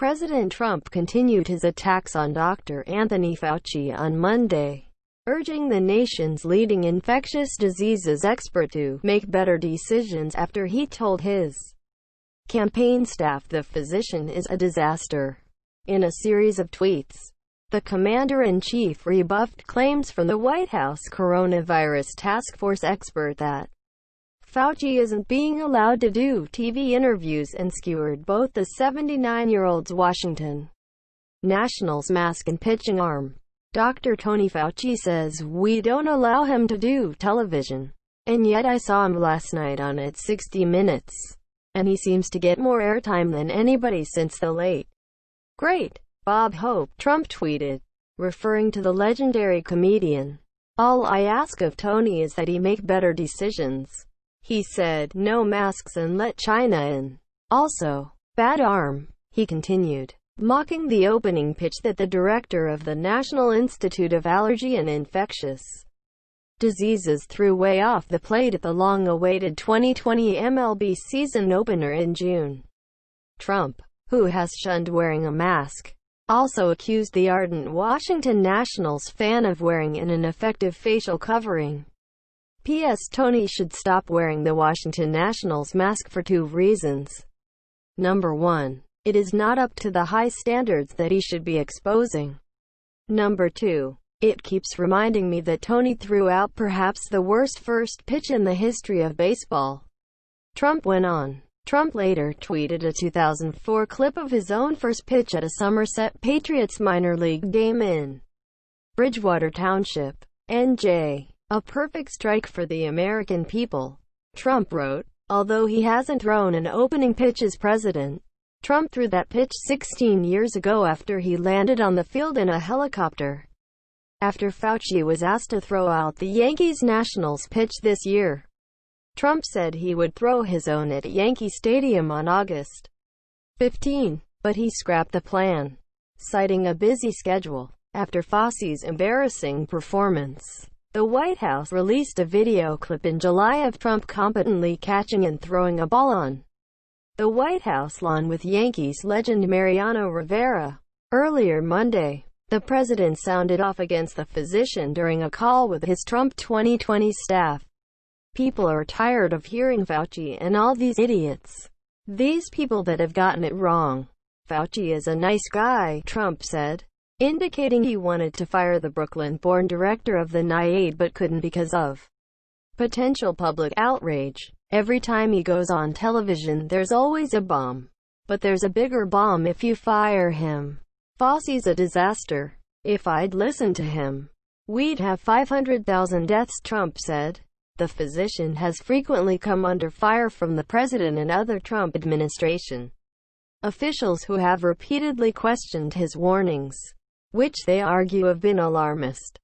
President Trump continued his attacks on Dr. Anthony Fauci on Monday, urging the nation's leading infectious diseases expert to make better decisions after he told his campaign staff the physician is a disaster. In a series of tweets, the commander-in-chief rebuffed claims from the White House coronavirus task force expert that Fauci isn't being allowed to do TV interviews and skewered both the 79-year-old's Washington Nationals mask and pitching arm. Dr. Tony Fauci says, "We don't allow him to do television. And yet I saw him last night on It's 60 Minutes. And he seems to get more airtime than anybody since the late great Bob Hope," Trump tweeted, referring to the legendary comedian. "All I ask of Tony is that he make better decisions," he said. "No masks and let China in. Also, bad arm," he continued, mocking the opening pitch that the director of the National Institute of Allergy and Infectious Diseases threw way off the plate at the long-awaited 2020 MLB season opener in June. Trump, who has shunned wearing a mask, also accused the ardent Washington Nationals fan of wearing an ineffective facial covering. P.S. Tony should stop wearing the Washington Nationals mask for two reasons. Number 1. It is not up to the high standards that he should be exposing. Number 2. It keeps reminding me that Tony threw out perhaps the worst first pitch in the history of baseball," Trump went on. Trump later tweeted a 2004 clip of his own first pitch at a Somerset Patriots minor league game in Bridgewater Township, NJ. "A perfect strike for the American people," Trump wrote. Although he hasn't thrown an opening pitch as president, Trump threw that pitch 16 years ago after he landed on the field in a helicopter. After Fauci was asked to throw out the Yankees-Nationals pitch this year, Trump said he would throw his own at Yankee Stadium on August 15, but he scrapped the plan, citing a busy schedule. After Fauci's embarrassing performance, the White House released a video clip in July of Trump competently catching and throwing a ball on the White House lawn with Yankees legend Mariano Rivera. Earlier Monday, the president sounded off against the physician during a call with his Trump 2020 staff. "People are tired of hearing Fauci and all these idiots. These people that have gotten it wrong. Fauci is a nice guy," Trump said, indicating he wanted to fire the Brooklyn-born director of the NIAID but couldn't because of potential public outrage. "Every time he goes on television there's always a bomb. But there's a bigger bomb if you fire him. Fauci's a disaster. If I'd listened to him, we'd have 500,000 deaths," Trump said. The physician has frequently come under fire from the president and other Trump administration officials who have repeatedly questioned his warnings, which they argue have been alarmist.